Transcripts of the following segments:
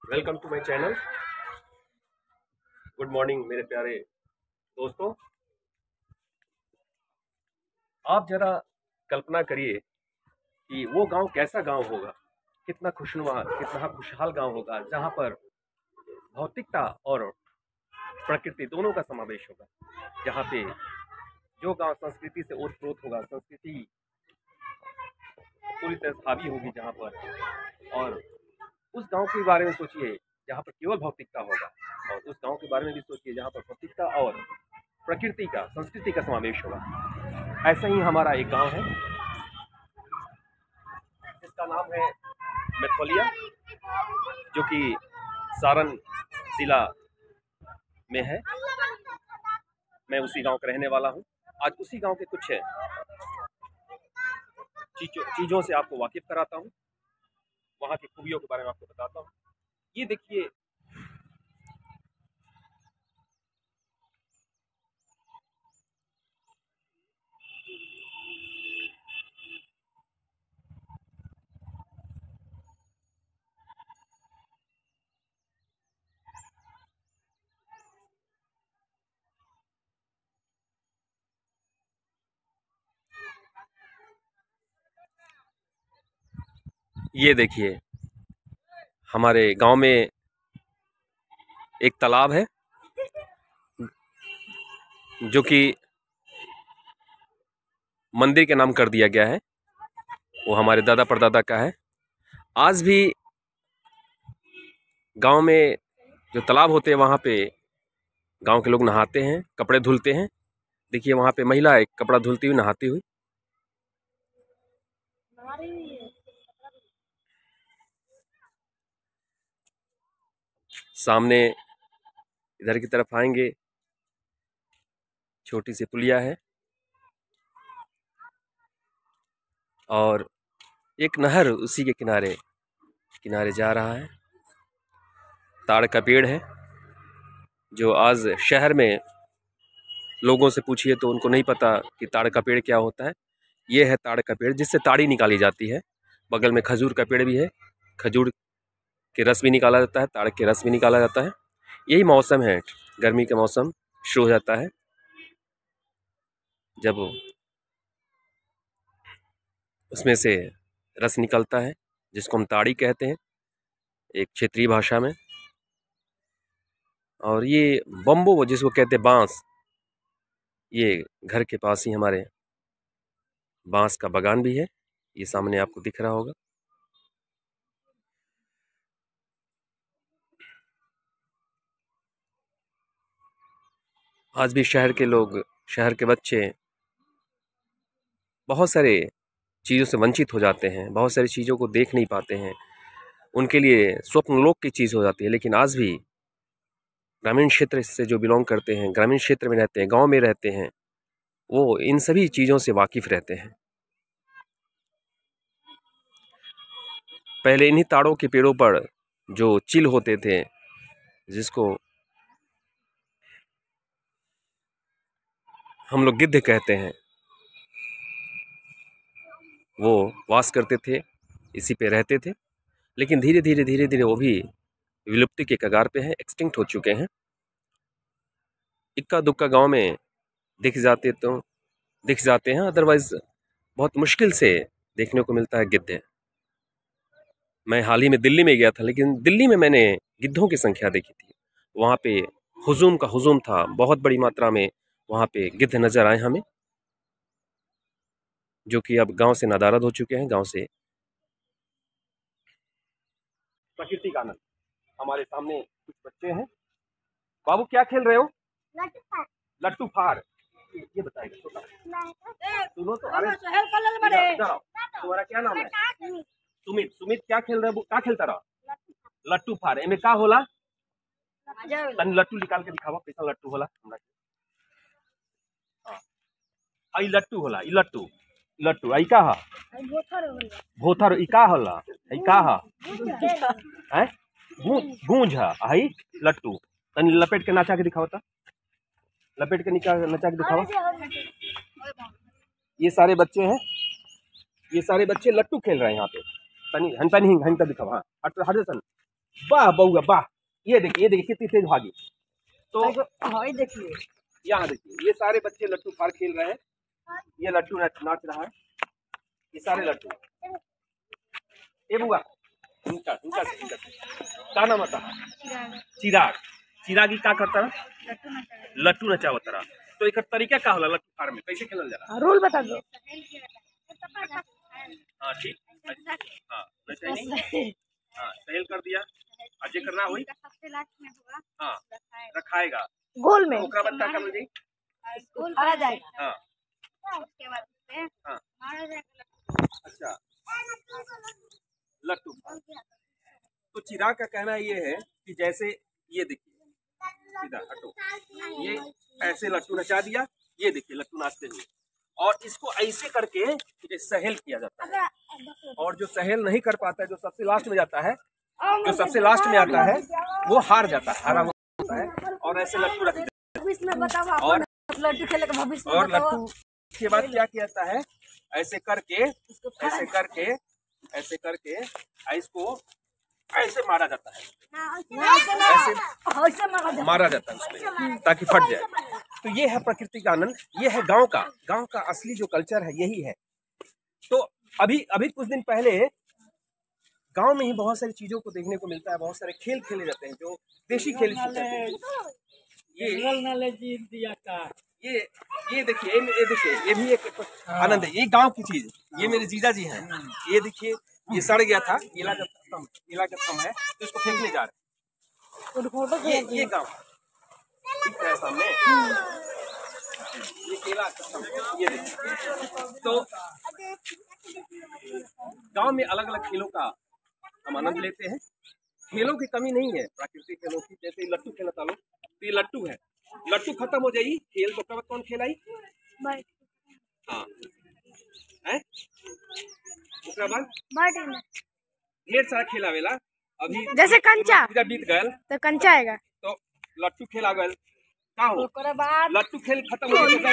Welcome to my channel. Good morning मेरे प्यारे दोस्तों। आप जरा कल्पना करिए कि वो गांव कैसा गांव होगा, कितना खुशनुमा, कितना खुशहाल गांव होगा जहां पर भौतिकता और प्रकृति दोनों का समावेश होगा। जहां पे जो गांव संस्कृति से ओतप्रोत होगा, संस्कृति पूरी तरह से हावी होगी जहां पर, और उस गांव के बारे में सोचिए जहां पर केवल भौतिकता होगा, और उस गांव के बारे में भी सोचिए जहां पर भौतिकता और प्रकृति का, संस्कृति का समावेश होगा। ऐसा ही हमारा एक गांव है जिसका नाम है मेथोलिया, जो कि सारण जिला में है। मैं उसी गांव का रहने वाला हूं। आज उसी गांव के कुछ चीजों से आपको वाकिफ कराता हूं, वहां की खूबियों के बारे में आपको बताता हूं। ये देखिए, ये देखिए हमारे गांव में एक तालाब है जो कि मंदिर के नाम कर दिया गया है। वो हमारे दादा परदादा का है। आज भी गांव में जो तालाब होते हैं वहाँ पे गांव के लोग नहाते हैं, कपड़े धुलते हैं। देखिए वहाँ पे महिला एक कपड़ा धुलती हुई, नहाती हुई। सामने इधर की तरफ आएंगे, छोटी सी पुलिया है और एक नहर उसी के किनारे किनारे जा रहा है। ताड़ का पेड़ है जो आज शहर में लोगों से पूछिए तो उनको नहीं पता कि ताड़ का पेड़ क्या होता है। ये है ताड़ का पेड़ जिससे ताड़ी निकाली जाती है। बगल में खजूर का पेड़ भी है, खजूर के रस भी निकाला जाता है, ताड़ के रस भी निकाला जाता है। यही मौसम है, गर्मी का मौसम शुरू हो जाता है जब उसमें से रस निकलता है, जिसको हम ताड़ी कहते हैं एक क्षेत्रीय भाषा में। और ये बम्बो जिसको कहते हैं बांस, ये घर के पास ही हमारे बांस का बागान भी है। ये सामने आपको दिख रहा होगा। आज भी शहर के लोग, शहर के बच्चे बहुत सारे चीज़ों से वंचित हो जाते हैं, बहुत सारी चीज़ों को देख नहीं पाते हैं। उनके लिए स्वप्नलोक की चीज़ हो जाती है। लेकिन आज भी ग्रामीण क्षेत्र से जो बिलोंग करते हैं, ग्रामीण क्षेत्र में रहते हैं, गांव में रहते हैं, वो इन सभी चीज़ों से वाकिफ़ रहते हैं। पहले इन्हीं ताड़ों के पेड़ों पर जो चिल होते थे, जिसको हम लोग गिद्ध कहते हैं, वो वास करते थे, इसी पे रहते थे। लेकिन धीरे धीरे वो भी विलुप्ति के कगार पे हैं, एक्सटिंक्ट हो चुके हैं। इक्का दुक्का गांव में दिख जाते हैं, अदरवाइज बहुत मुश्किल से देखने को मिलता है गिद्ध। मैं हाल ही में दिल्ली में गया था, लेकिन दिल्ली में मैंने गिद्धों की संख्या देखी थी। वहाँ पे हुजूम का हुजूम था, बहुत बड़ी मात्रा में वहाँ पे गिद्ध नजर आए हमें, जो कि अब गांव से नादारद हो चुके हैं। गांव से प्रकृति का आनंद। हमारे सामने कुछ बच्चे हैं। बाबू क्या खेल रहे हो? लट्टू फार। ये बताएगा छोटा। सुनो तो, अरे तुम्हारा क्या नाम है? सुमित। सुमित क्या खेल रहे हो? क्या खेलता रहा? लट्टू फार। एमे का होला? तन लट्टू निकाल के दिखावा, कैसा लट्टू होला हमरा के। हां, आई लट्टू होला, ई लट्टू। लट्टू आई का हा? भोथर। ई का होला? ई का हा? हैं? गूंज हा। आई लट्टू। तन लपेट के नाचा के दिखावता। लपेट के नचा के दिखावा। ये सारे बच्चे हैं, ये सारे बच्चे लट्टू खेल रहे हैं यहाँ पे। तनी हंता नहीं हंता दिखावा। हाँ हट हट सन। वाह बउआ वाह, ये देखिए कितनी तेज भागी। तो देखिए यहाँ देखिए ये सारे बच्चे लट्टू फार खेल रहे हैं, ये लट्टू नाच रहा है, ये सारे लट्टू। ए बुआ इनका का नाम आता चिराग, चिरागी का करता रहा लट्टू नचावत रहा। तो एक तरीका का होला लट्टू फार में कैसे खेलल जाला? रूल बता दो। हाँ ठीक, हाँ हाँ सहेल कर दिया, अजय करना हुई सबसे लास्ट में होगा, हाँ रखाएगा गोल में, ओकरा बाद का कर गोल आ जाएगा। हाँ उसके बाद उसे हाँ मारा जाएगा। अच्छा लट्टू। तो चिराग का कहना ये है कि जैसे ये देखिए सीधा हटो, ये ऐसे लट्टू नचा दिया, ये देखिए लट्टू नाचते हुए, और इसको ऐसे करके ये सहेल किया जाता है। और जो सहेल नहीं कर पाता है, जो सबसे लास्ट में जाता है, जो सबसे लास्ट में आता है वो हार जाता है, हारा होता है। और ऐसे लट्टू रख देते और लट्टू खेले का भविष्य और लट्टू के बाद क्या किया जाता है, ऐसे करके ऐसे करके ऐसे करके इसको ऐसे मारा जाता है, ऐसे मारा जाता है उसमें ताकि फट जाए। तो ये है प्रकृति का आनंद, ये है गांव का असली जो कल्चर है यही है। तो अभी कुछ दिन पहले गांव में ही बहुत सारी चीजों को देखने को मिलता है, बहुत सारे खेल खेले जाते हैं जो देशी खेल होते हैं। ये देखिए ये भी एक आनंद है, ये गांव की चीज। ये मेरे जीजा जी हैं, ये देखिए ये सड़ गया था, केला का थम है, तो इसको फेंकने जा रहे हैं। ये गांव दिख रहा है सामने, ये केला का थम, ये देखिए। तो गांव में अलग अलग खेलों का हम आनंद लेते हैं। खेलों की कमी नहीं है, प्राकृतिक खेलों की। जैसे लट्टू खेलता लोग, तो ये लट्टू है, लट्टू खत्म हो जाएगी खेल तो कब कौन खेलाई? हाँ है ढेर सारा खेल आवेला। अभी जैसे कंचा बीत गल तो कंचा आएगा, तो लट्टू खेल आ गल का हो, लट्टू खेल खत्म हो गया,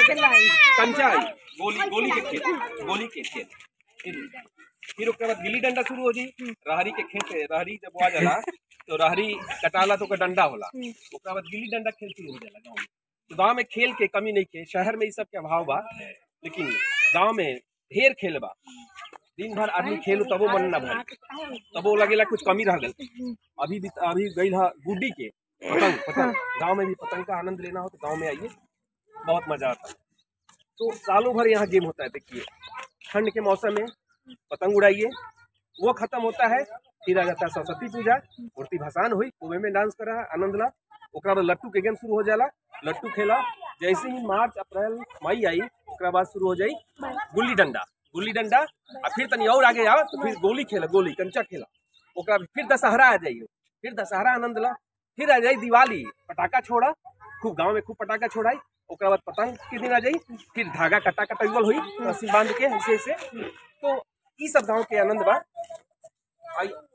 कंचा आई गोली के खेल। फिर उसके बाद गिल्ली डंडा शुरू हो जी, रहरी के खेत, रहरी जब आ जाला तो रहरी कटाला तो का डंडा होला, उसके बाद गिल्ली डंडा खेल शुरू हो जाला गाँव में। तो गाँव में खेल के कमी नहीं है, शहर में ये सब के अभाव बा, लेकिन गाँव में ढेर खेल बा। दिन भर आदमी खेलू तबो मन ना भर, तबो लगेला कुछ कमी रह गई। अभी गई है गुड्डी के पतंग गांव में भी पतंग का आनंद लेना हो तो गांव में आइए, बहुत मजा आता है। तो सालों भर यहाँ गेम होता है। देखिए ठंड के मौसम में पतंग उड़ाइए, वो खत्म होता है, फिर आ जाता है सरस्वती पूजा, मूर्ति भसान हुई, कुएं में डांस करा आनंद ला, ओकरा बाद लट्टू के गेम शुरू हो जाला, लट्टू खेला। जैसे ही मार्च अप्रैल मई आई, ओकरा बाद शुरू हो जाई गुल्ली डंडा, और फिर तनी और आगे आओ तो फिर गोली खेला, गोली कंचा खेला, ओकरा फिर दशहरा आ जाइए, फिर दशहरा आनंद ला, फिर आ जाई दिवाली, पटाखा छोड़ा खूब, गांव में खूब पटाखा छोड़ाई, ओकरा बाद पतंग के दिन आ जाई, फिर धागा कटाइवल हुई रस्सी बांध के ऐसे। तो ये सब गांव के आनंद बा।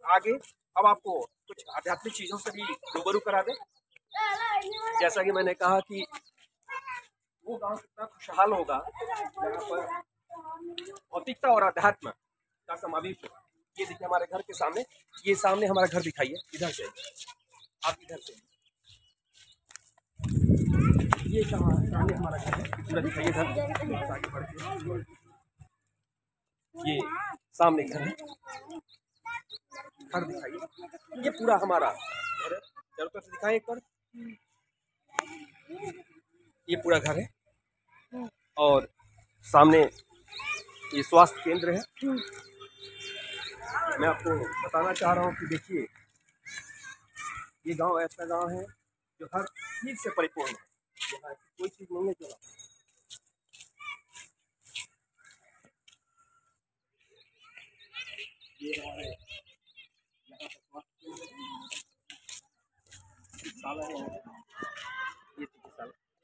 आगे अब आपको कुछ आध्यात्मिक चीजों से भी रूबरू करा दे। जैसा कि मैंने कहा कि वो गांव कितना खुशहाल होगा जहाँ पर भौतिकता और अध्यात्म का समावेश हो। ये देखिए हमारे घर के सामने, ये सामने हमारा घर दिखाइए, इधर से आप, इधर से ये सामने हमारा घर है, पूरा दिखाइए इधर आगे बढ़ के। ये सामने घर है, घर दिखाइए, ये पूरा हमारा घर है, चारों तरफ से दिखाइए एक बार, ये पूरा घर है। और सामने ये स्वास्थ्य केंद्र है। मैं आपको बताना चाह रहा हूँ कि देखिए ये गांव ऐसा गांव है जो हर चीज से परिपूर्ण है, यहाँ कोई चीज नहीं है जो ये है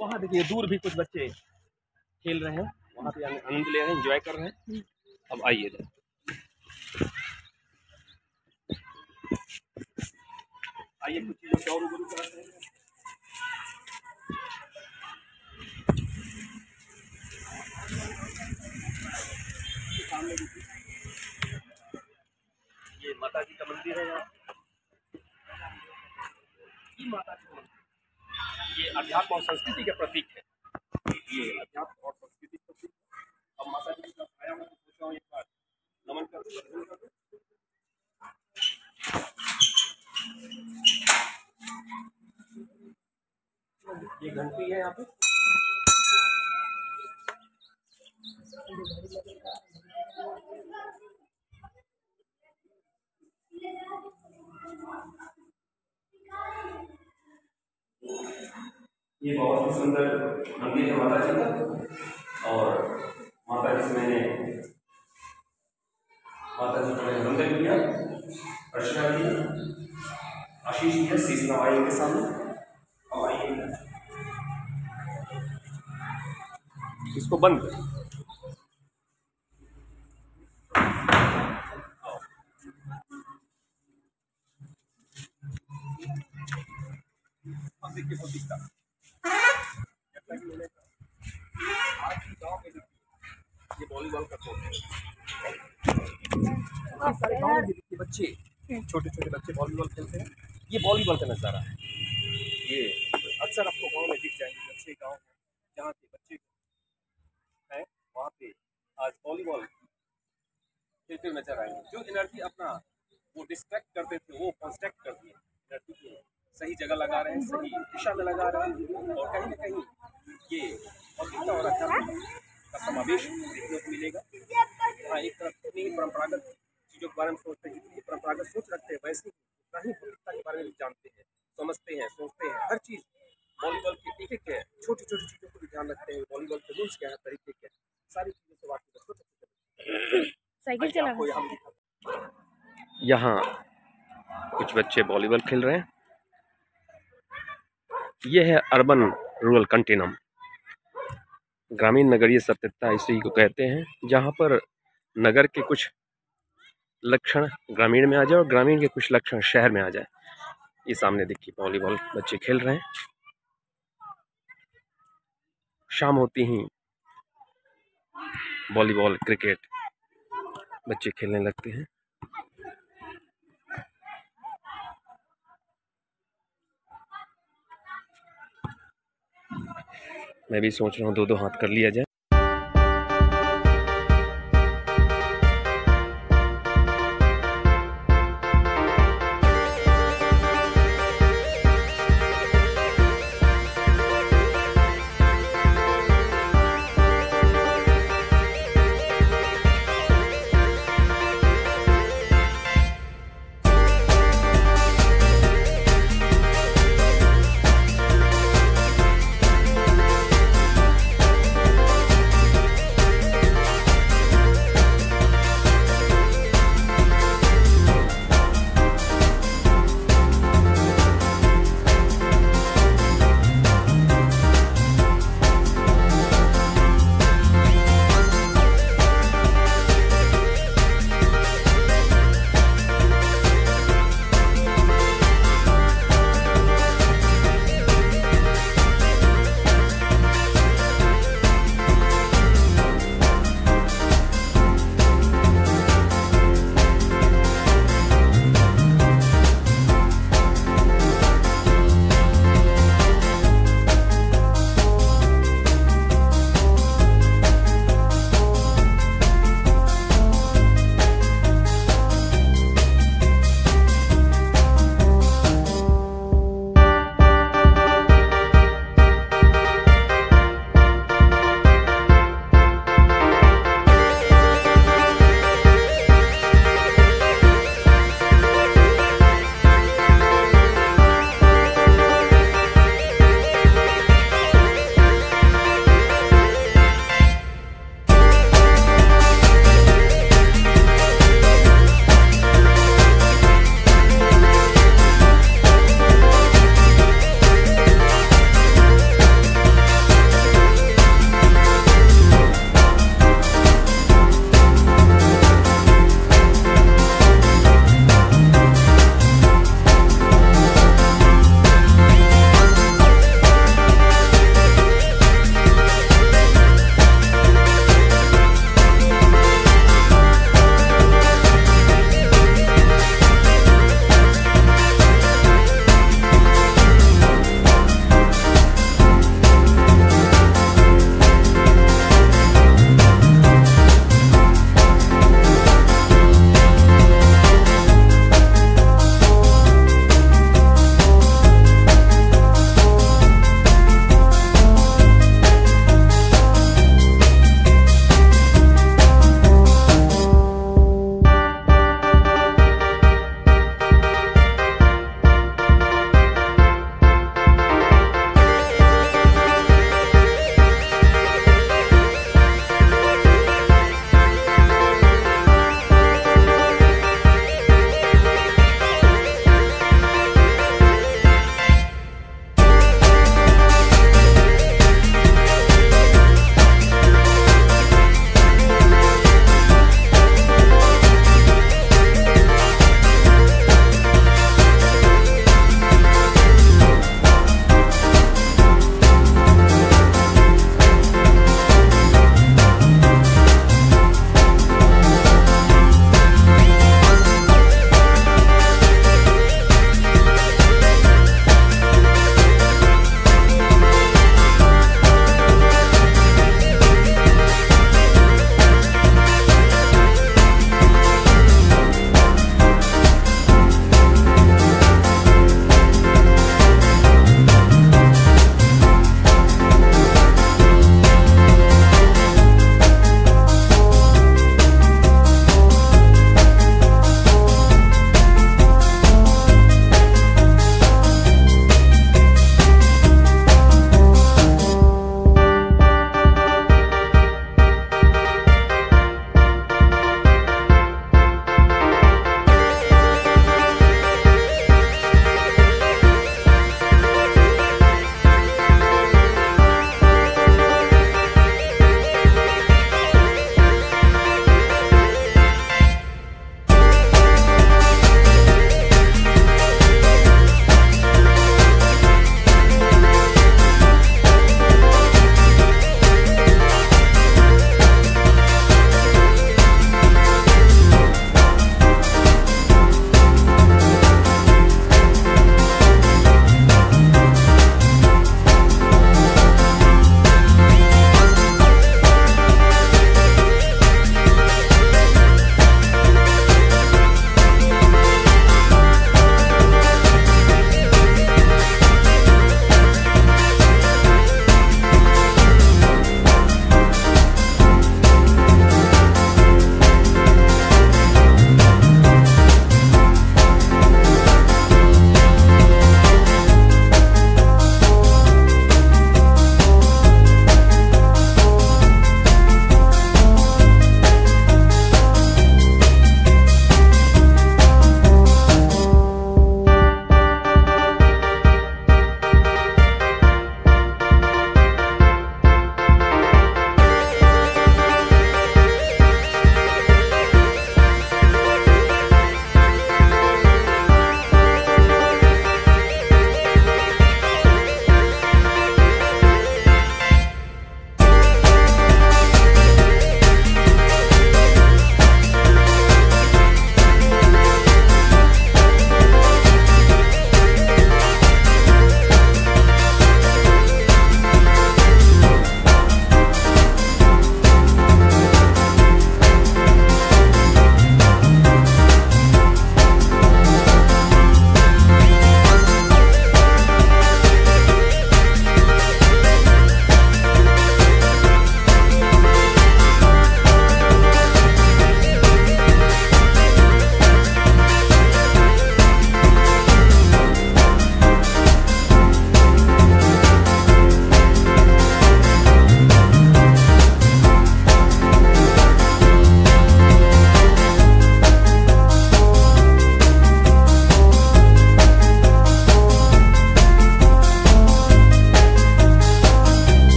वहाँ देखिए दूर भी कुछ बच्चे खेल रहे हैं, वहाँ पे आनंद ले रहे हैं, एंजॉय कर रहे हैं। अब आइए कुछ चीजों से और रूबरू कराते हैं। सामने ये माता जी का मंदिर है यहाँ, तीन माता जी ये अध्यात्म और संस्कृति के प्रतीक है। ये अध्यात्म और संस्कृति के प्रतीक। अब माता जी का आया मैं पूछा हूँ, एक बार नमन कर ये घंटी है यहाँ पे। ये बहुत ही सुंदर मंदिर है माता जी का, और माता जी से मैंने वंदन किया, अर्चना की, आशीष दिया, शीश नवाई के सामने। और आइए इसको बंद कर। देखिए दिखता ये वॉलीबॉल का कोर्ट है। सारे गाँव में देखिए बच्चे, छोटे छोटे बच्चे वॉलीबॉल खेलते हैं। ये वॉलीबॉल का नज़ारा है। ये अक्सर आपको गांव में दिख जाएंगे। अच्छे गांव हैं जहाँ के बच्चे हैं, वहाँ पे आज वॉलीबॉल खेलते नजर आएंगे। जो एनर्जी अपना वो डिस्ट्रैक्ट करते थे, वो कंस्ट्रक्ट कर दिए। एनर्जी को सही जगह लगा रहे हैं, सही दिशा में लगा रहे हैं, और कहीं ना कहीं ये भौतिकता और अध्यात्म का समावेश देखने को मिलेगा। हाँ, एक तरफ जितनी परंपरागत चीज़ों के बारे में सोचते हैं, जितनी परंपरागत सोच रखते हैं, वैसे उतना ही भौतिकता के बारे में जानते हैं, समझते हैं, सोचते हैं। हर चीज़ वॉलीबॉल की एक एक है, छोटी छोटी चीज़ों को भी ध्यान रखते हैं। वॉलीबॉल के रूल्स क्या है, तरीके क्या है, सारी चीज़ों से वाकिफ है। साइकिल चला यहाँ कुछ बच्चे वॉलीबॉल खेल रहे हैं। ये है अर्बन रूरल कंटिन्यूम, ग्रामीण नगरीय सत्यता इसी को कहते हैं, जहाँ पर नगर के कुछ लक्षण ग्रामीण में आ जाए और ग्रामीण के कुछ लक्षण शहर में आ जाए। ये सामने देखिए वॉलीबॉल बच्चे खेल रहे हैं। शाम होती ही वॉलीबॉल क्रिकेट बच्चे खेलने लगते हैं। मैं भी सोच रहा हूँ दो हाथ कर लिया जाए।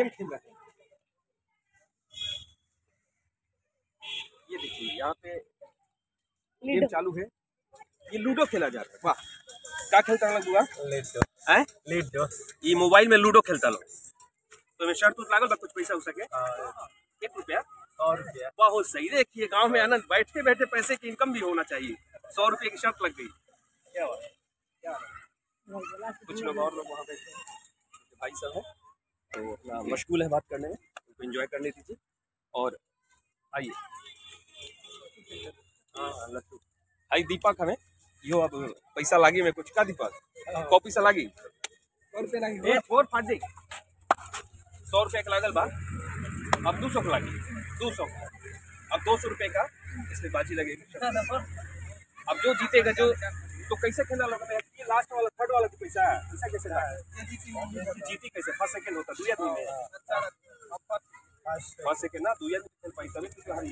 गेम खेल रहे हैं। ये देखिए यहाँ पे गेम चालू है, ये लूडो खेला जा रहा है। वाह, क्या खेलता है बुआ? लूडो। ये मोबाइल में लूडो खेलता लोग। तो मैं शर्त लागल बा, कुछ पैसा हो सके। 1 रुपया 100 रुपया बहुत सही। देखिए गांव में आनंद, बैठे बैठे पैसे की इनकम भी होना चाहिए। 100 रुपये की शर्त लग गई। क्या हुआ? क्या कुछ लोग और लोग वहाँ बैठे हैं, भाई साहब है तो अपना मशगूल है बात करने में, उनको एंजॉय करने दीजिए। और आइए, हाँ लट्टू आई दीपक हमें यो अब पैसा लागी में कुछ का दीपक कॉपी से लागी 100 रुपये लागी 4 फाट जाई 100 रुपये का लागल बा, अब 200 का लागी 200, अब 200 रुपये का इसमें बाजी लगेगी। अब जो जीतेगा, जो तो कैसे खेलना लगता है, ये लास्ट वाला थर्ड वाला पैसा पैसा कैसे जीती कैसे? फर्स्ट सेकंड होता 2 आदमी में, फर्स्ट सेकंड ना 2 आदमी खेल पाई तभी तो हारी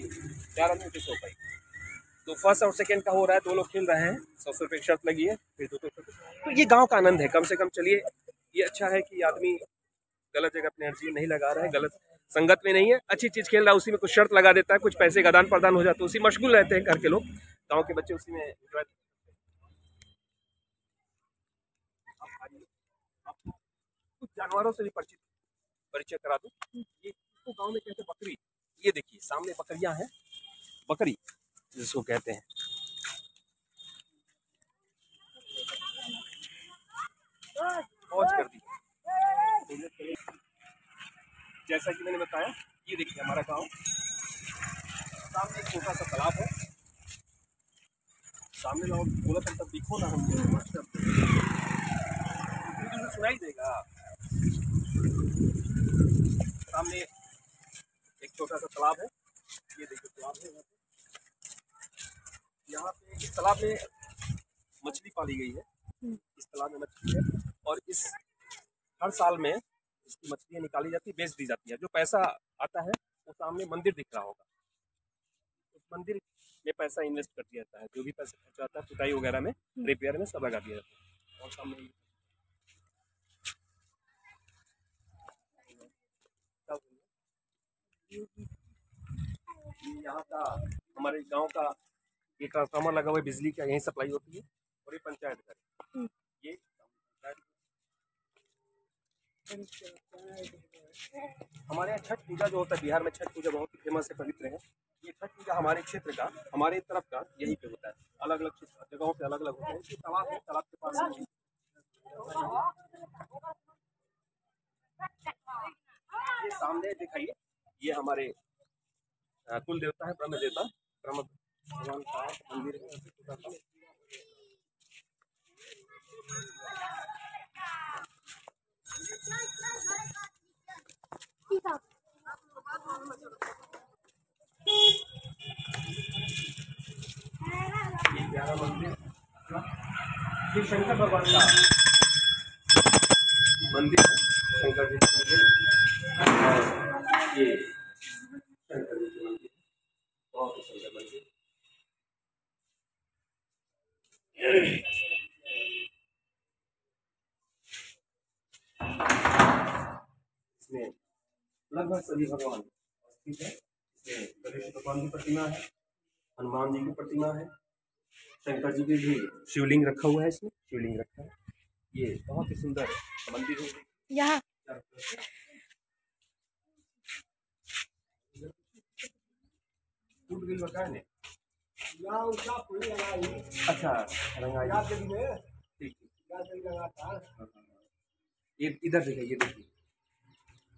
4 आदमी कैसे हो पाई। तो फर्स्ट और सेकंड का हो रहा है, 2 लोग खेल रहे हैं, 100 रुपये की शर्त लगी है, फिर 2 तो ये गांव का आनंद है कम से कम। चलिए ये अच्छा है कि आदमी गलत जगह अपनी एनर्जी नहीं लगा रहा है, गलत संगत में नहीं है, अच्छी चीज खेल रहा है, उसी में कुछ शर्त लगा देता है, कुछ पैसे का आदान प्रदान हो जाता है, उसी मशगूल रहते हैं घर के लोग, गाँव के बच्चे उसी में एंजॉय। कुछ जानवरों से भी परिचय करा दूं। ये इसको गांव में कहते हैं बकरी। ये देखिए सामने बकरियां हैं, बकरी जिसको कहते हैं। पहुंच कर दी। जैसा कि मैंने बताया, ये देखिए हमारा गांव, सामने एक छोटा सा तालाब है, सामने लोग बोला तब दिखो ना, हम सुनाई देगा। सामने एक छोटा सा तालाब है, ये देखिए तालाब है, यहाँ पे इस तालाब में मछली पाली गई है, इस तालाब में मछली है, और इस हर साल में इसकी मछलियाँ निकाली जाती, बेच दी जाती है। जो पैसा आता है वो सामने मंदिर दिख रहा होगा, उस मंदिर में पैसा इन्वेस्ट कर दिया जाता है, जो भी पैसा खर्चा आता है पुताई वगैरह में, रिपेयर में सब लगा दिया जाता है। और सामने यहाँ का हमारे गांव का ये ट्रांसफार्मर लगा हुआ है बिजली का, यहीं सप्लाई होती है, और ये पंचायत घर, ये हमारे यहाँ छठ पूजा जो होता है, बिहार में छठ पूजा बहुत ही फेमस है, पवित्र है। ये छठ पूजा हमारे क्षेत्र का, हमारे तरफ का यहीं पे होता है, अलग अलग जगहों पे अलग अलग होता है। ये तालाब है, तालाब के पास ये सामने दिखाइए, ये हमारे कुल देवता है, ब्रह्म देवता, ब्रह्म भगवान का मंदिर है। ये प्यारा मंदिर, ये शंकर भगवान का मंदिर है, शंकर जी का मंदिर, और ये शंकर जी का मंदिर, बहुत ही सुंदर मंदिर। इसमें लगभग सभी भगवान स्थित है। इसमें गणेश भगवान की प्रतिमा है, हनुमान जी की प्रतिमा है, शंकर जी की भी शिवलिंग रखा हुआ है, इसमें शिवलिंग रखा है। ये बहुत ही सुंदर मंदिर है। यहाँ टूट गई बता ने अच्छा रंगाई ठीक ये इधर देखिए, ये देखिए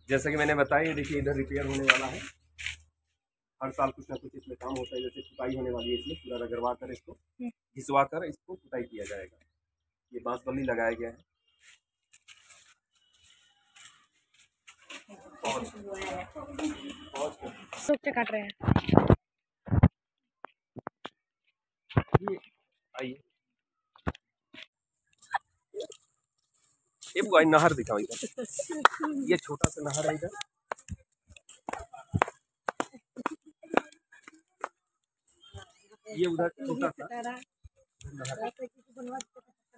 जैसा कि मैंने बताया, ये देखिए इधर रिपेयर होने वाला है, हर साल कुछ ना कुछ इसमें काम होता है। जैसे पुताई होने वाली है, इसमें पूरा रगड़वा कर इसको घिसवा कर इसको पुताई किया जाएगा। ये बांस बल्ली लगाया गया है। सूप काट रहे हैं। ये आइए, ये बुआ नहर दिखाओ इधर, ये छोटा सा नहर है इधर, ये उधर छोटा सा नहर।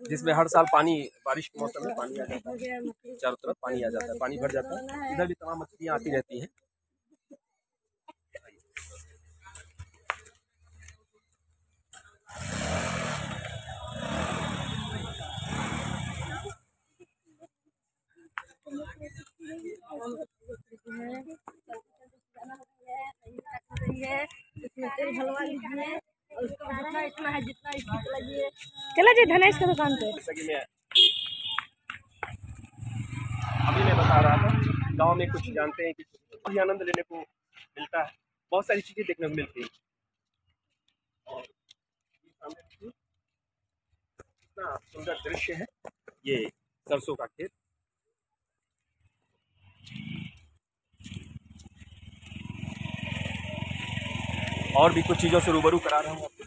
जिसमें हर साल पानी, बारिश के मौसम में पानी आ जाता है, चारों तरफ पानी आ जाता है, पानी भर जाता है। इधर भी तमाम मछलियाँ आती रहती हैं। चला जाए धनेश के दुकान पे। जैसा कि अभी मैं बता रहा था, गांव में कुछ जानते हैं कि भी आनंद लेने को मिलता है, बहुत सारी चीजें देखने को मिलती हैं। और इतना सुंदर दृश्य है, ये सरसों का खेत। और भी कुछ चीज़ों से रूबरू करा रहा हूँ आपको।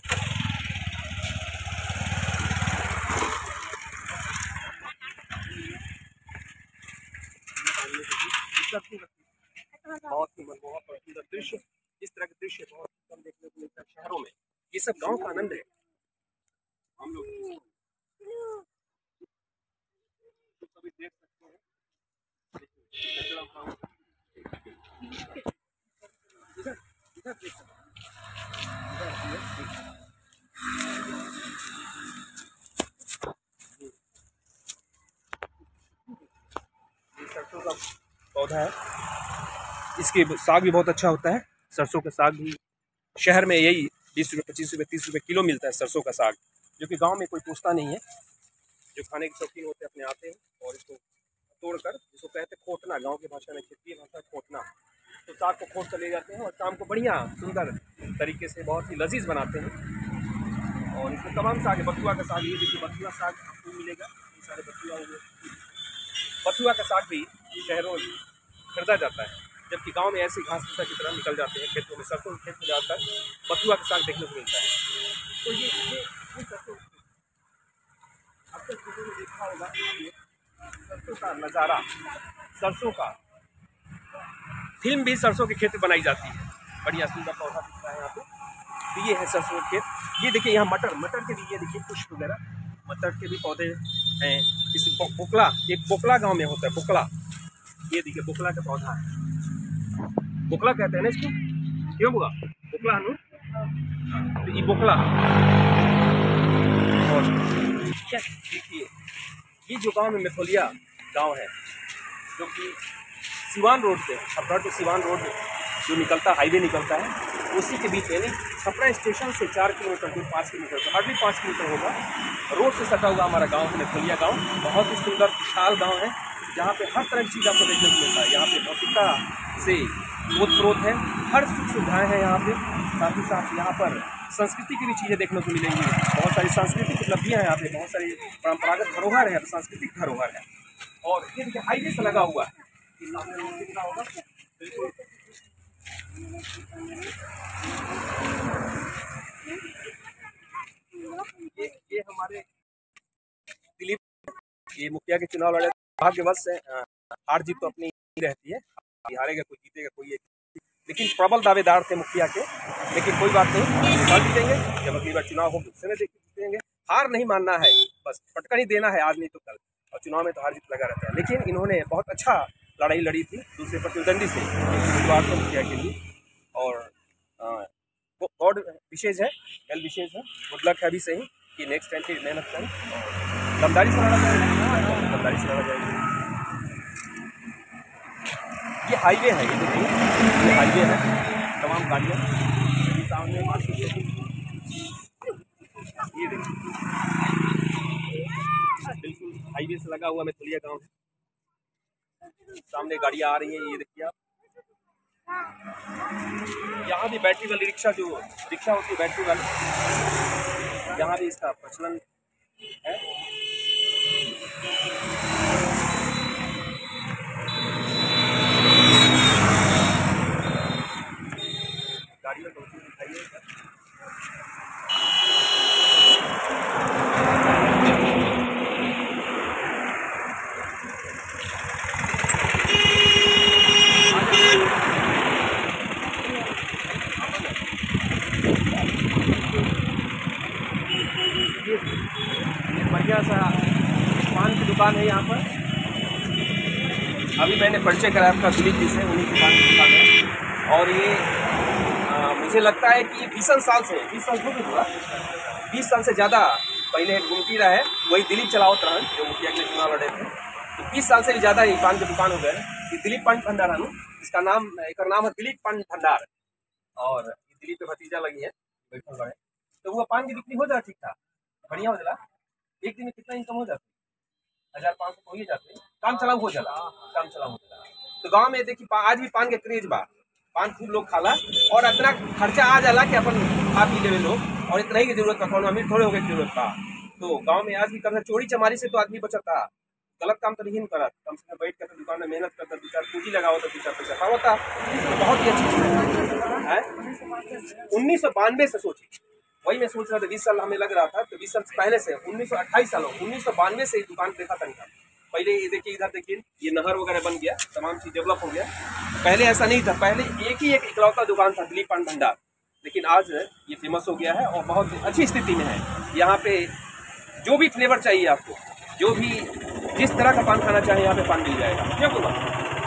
बहुत ही मनमोहक और सुंदर दृश्य, इस तरह के दृश्य बहुत कम देखने को मिलता है शहरों में। ये सब गांव का आनंद है। हम लोग कभी देख सकते हैं। इधर देख सकते हैं। सरसों का पौधा है, इसके साग भी बहुत अच्छा होता है। सरसों का साग भी शहर में यही 20 रुपये, 25 रुपये, 30 रुपये किलो मिलता है सरसों का साग, जो कि गांव में कोई पूछता नहीं है। जो खाने के शौकीन होते हैं अपने आते हैं और इसको तोड़कर, जिसको कहते हैं खोटना, गांव की भाषा में, क्षेत्रीय भाषा खोटना, तो साग को खोट कर ले जाते हैं और शाम को बढ़िया सुंदर तरीके से बहुत ही लजीज बनाते हैं। और इसमें तमाम साग है। बथुआ का साग, ये देखिए बथुआ साग आपको मिलेगा, ये सारे बथुआ हुए। बथुआ का साग भी शहरों में खरीदा जाता है, जबकि गांव में ऐसे घास भूसा की तरह निकल जाते हैं खेतों में। सरसों के खेत में जाकर बथुआ का साग देखने को मिलता है। तो ये सरसों अक्सर चीज़ों में देखा होगा, सरसों का नज़ारा, सरसों का फिल्म भी सरसों के खेत में बनाई जाती है। बढ़िया सुंदर पौधा दिख रहा है यहाँ पे। तो ये है सरसों के खेत। ये देखिए यहाँ मटर के भी, ये देखिए पुष्प वगैरह, मटर के भी पौधे हैं। इस बोकला, एक बोकला गांव में होता है, बोकला। ये देखिए बोकला का पौधा है, बोकला कहते हैं ना इसको, क्यों बोला बोकला है ना? तो ये बोकला। और देखिए ये जो गांव में मेथोलिया गांव है, जो कि सिवान रोड से, छपरा टू सिवान रोड जो निकलता, हाईवे निकलता है, उसी के बीच में, छपरा स्टेशन से 4 किलोमीटर दूर, 5 किलोमीटर, तो हार्डली 5 किलोमीटर होगा, रोड से सटा हुआ हमारा गांव है मेथोलिया गांव। बहुत ही सुंदर विशाल गांव है, जहाँ पे हर तरह की चीज़ आपको देखने को मिलता है। यहाँ पे भौतिकता से ओत-प्रोत है, हर सुख सुविधाएँ हैं यहाँ पे। साथ ही साथ यहाँ पर संस्कृति की भी चीज़ें देखने को मिलेंगी। बहुत सारी सांस्कृतिक उपलब्धियाँ हैं यहाँ पे, बहुत सारी परंपरागत धरोहर है, सांस्कृतिक धरोहर है। और ये देखिए हाईवे से लगा हुआ है, सामने रोड दिख रहा होगा बिल्कुल। ये हमारे दिलीप, ये मुखिया के चुनाव लड़े, भाग्यवश से हार जीत तो अपनी रहती है, हारेगा कोई जीतेगा कोई एक, लेकिन प्रबल दावेदार थे मुखिया के। लेकिन कोई बात नहीं, कल जीतेंगे, जब अगली बार चुनाव हो उससे जीतेंगे। हार नहीं मानना है, बस पटकन ही देना है, आज नहीं तो कल। और चुनाव में तो हार जीत लगा रहता है। लेकिन इन्होंने बहुत अच्छा लड़ाई लड़ी थी दूसरे प्रतिद्वंदी से, मुखिया के लिए। और गॉड विशेष है, कल विशेष है, गुड लक है अभी सही कि नेक्स्ट टाइम फिर मेहनत करें और दमदारी से लड़ा जाएगा, दमदारी से लड़ा जाएगा। ये हाईवे है, ये देखिए ये हाईवे है, तमाम गाड़ियाँ सामने मार्केट, ये देखिए बिल्कुल हाईवे से लगा हुआ मेथोलिया गाँव है। सामने गाड़ियाँ आ रही हैं, ये देखिए आप। यहाँ भी बैटरी वाली रिक्शा, जो रिक्शा होती है बैटरी वाली, यहाँ भी इसका प्रचलन है। गाड़ियाँ तो दिखाई है। बढ़िया सा मैंने परिचय कराया आपका दिलीप जी से, उन्हीं की दुकान है। और ये मुझे लगता है कि 20 साल से 20 साल हो गया, 20 साल से ज़्यादा पहले एक गुमटी रहा है, वही दिलीप चलावत रहा जो मुखिया के चुनाव लड़े थे। तो 20 साल से भी ज़्यादा ये पान की दुकान हो गए। ये दिलीप पान भंडार है, इसका नाम, एक नाम है दिलीप पान भंडार। और दिलीप के भतीजा लगी है बैठल बड़े, तो वो पान की बिक्री हो जाए ठीक ठाक, बढ़िया हो जाला। एक दिन में कितना इनकम हो जाती है? 1500 हो ही जाते हैं, काम चलाऊ हो जाला, काम चलाऊ हो जाला। तो गांव में देखिए आज भी पान के क्रेज बा, पान खूब लोग खाला और इतना खर्चा आ जाला कि अपन खा पी लेवे लोग, और इतना ही की जरूरत बा, कौन अमीर थोड़े हो गए जरूरत बा। तो गांव में आज भी करना, चोरी चमारी से तो आदमी बचता, गलत काम तो नहीं करता, कम से कम बैठ कर तो दुकान में मेहनत करता, 2-4 पूंजी लगाओ तो 2-4 पैसा पावता, तो बहुत ही अच्छी चीज़ है। 1992 से सोचिए, वही मैं सोच रहा था, 20 साल हमें लग रहा था, तो 20 साल पहले से 1928 साल 1992 से दुकान देखा था नहीं। पहले ये देखिए, इधर देखिए, ये नहर वगैरह बन गया, तमाम चीज डेवलप हो गया। पहले ऐसा नहीं था, पहले एक ही एक इकलौता दुकान था दिलीप पान भंडार, लेकिन आज ये फेमस हो गया है और बहुत अच्छी स्थिति में है। यहाँ पे जो भी फ्लेवर चाहिए आपको, जो भी जिस तरह का पान खाना चाहे यहाँ पे पान मिल जाएगा, क्या बोला,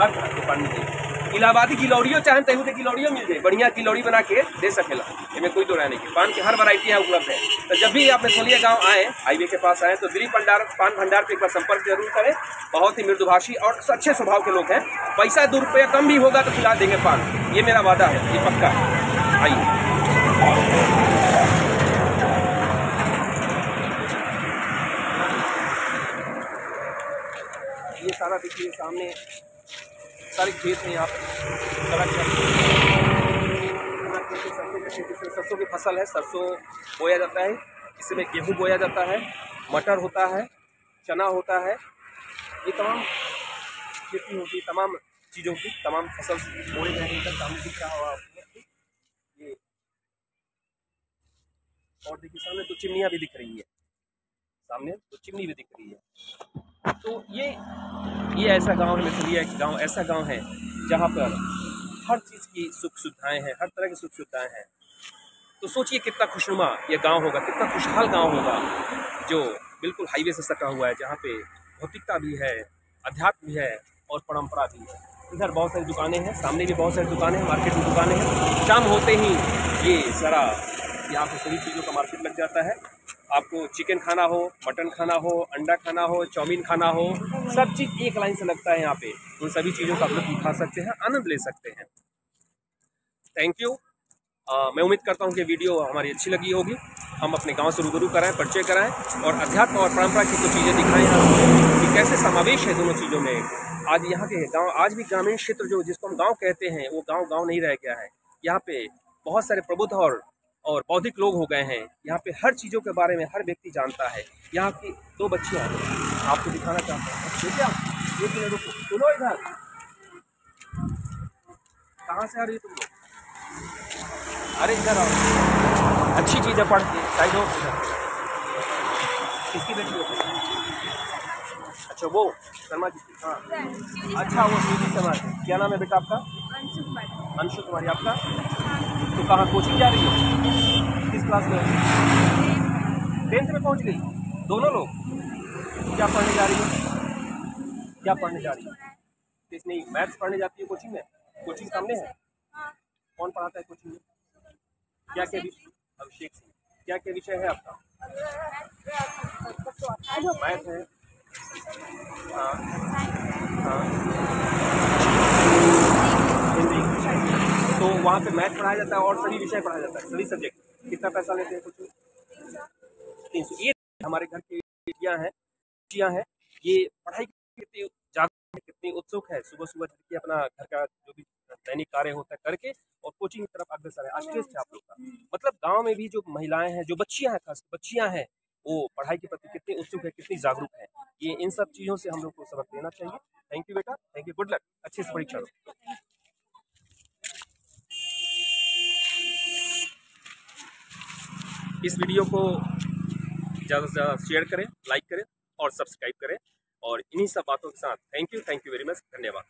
हर तरह के पान मिलेगा। इलाहाबादी किलौड़ियों चाहे तहू तो किलौड़ियों मिल जाए, बढ़िया किलौड़ी बना के दे सकेला, इसमें कोई दो राय नहीं। पान की हर वैरायटी यहाँ उपलब्ध है। तो जब भी आप मेथोलिया गांव आए, हाईवे के पास आए, तो दिलीप पान भंडार पे एक बार संपर्क जरूर करें। बहुत ही मृदुभाषी और अच्छे स्वभाव के लोग हैं। पैसा 2 रुपया कम भी होगा तो खिला देंगे पान, ये मेरा वादा है, ये पक्का। आइए ये सारा देखिए सामने सारे खेत हैं, यहाँ पे सरसों की फसल है, सरसों बोया जाता है, इसमें गेहूँ बोया जाता है, मटर होता है, चना होता है, ये तमाम खेती होती है, तमाम चीज़ों की तमाम फसल बोए गए हैं। सामने दिख रहा होगा ये, और देखिए सामने 2 चिमनियाँ भी दिख रही है, सामने 2 चिमनी भी दिख रही है। तो ये ऐसा गांव है, मेथोलिया गांव ऐसा गांव है जहां पर हर चीज़ की सुख सुविधाएं हैं, हर तरह की सुख सुविधाएं हैं। तो सोचिए कितना खुशनुमा ये गांव होगा, कितना खुशहाल गांव होगा, जो बिल्कुल हाईवे से सटा हुआ है, जहां पे भौतिकता भी है, अध्यात्म भी है और परंपरा भी है। इधर बहुत सारी दुकानें हैं, सामने भी बहुत सारी दुकानें हैं, मार्केट में दुकानें हैं। शाम होते ही ये सारा यहाँ पे सभी चीज़ों का मार्केट लग जाता है। आपको चिकन खाना हो, मटन खाना हो, अंडा खाना हो, चाउमीन खाना हो, सब चीज़ एक लाइन से लगता है यहाँ पे। उन सभी चीज़ों का आप लोग उठा सकते हैं, आनंद ले सकते हैं। Thank you. मैं उम्मीद करता हूँ कि वीडियो हमारी अच्छी लगी होगी। हम अपने गांव से रूबरू कराएं, परिचय कराएं और अध्यात्म और परंपरा की कुछ चीज़ें दिखाएं यहाँ कि कैसे समावेश है दोनों चीज़ों में। आज यहाँ के गाँव, आज भी ग्रामीण क्षेत्र जो जिसको हम गाँव कहते हैं, वो गाँव नहीं रह गया है। यहाँ पे बहुत सारे प्रबुद्ध और बौद्धिक लोग हो गए हैं। यहाँ पे हर चीज़ों के बारे में हर व्यक्ति जानता है। यहाँ की 2 बच्चियाँ आपको दिखाना चाहता हूँ। क्या एक मिनट रुको, सुनो इधर, कहाँ से आ रही है तुम लोग? अरे इधर आओ, अच्छी चीज़ है, पढ़ के साइड हो। किसकी बेटी हो? अच्छा वो शर्मा जी की, हाँ अच्छा वो सीधी शर्मा। क्या नाम है बेटा आपका? अंशु कुमारी। आपका? तो कहाँ कोचिंग जा रही हो? किस क्लास में? 10th में पहुँच गई दोनों लोग? क्या पढ़ने जा रही हो? क्या पढ़ने जा रही हो? नहीं मैथ्स पढ़ने जाती है कोचिंग में? कोचिंग सामने है? कौन पढ़ाता है कोचिंग में? क्या क्या विषय? अभिषेक सिंह। क्या क्या विषय है आपका? मैथ है, हाँ हाँ, हिंदी। तो वहाँ पे मैथ पढ़ाया जाता है और सभी विषय पढ़ाया जाता है, सभी सब्जेक्ट। कितना पैसा लेते हैं कोचिंग? 300। ये हमारे घर की बेटियाँ हैं, ये पढ़ाई कितनी जागरूक, कितनी उत्सुक है। सुबह सुबह अपना घर का जो भी दैनिक कार्य होता है करके और कोचिंग की तरफ अग्रसर है। आश्चर्य है आप लोग का, मतलब गांव में भी जो महिलाएं हैं, जो बच्चियां हैं, खास बच्चियां हैं, वो पढ़ाई के प्रति कितनी उत्सुक है, कितनी जागरूक है। ये इन सब चीज़ों से हम लोग को सबक लेना चाहिए। थैंक यू बेटा, थैंक यू, गुड लक, अच्छे से परीक्षा दो। इस वीडियो को ज़्यादा से ज़्यादा शेयर करें, लाइक करें और सब्सक्राइब करें। और इन्हीं सब बातों के साथ थैंक यू वेरी मच, धन्यवाद।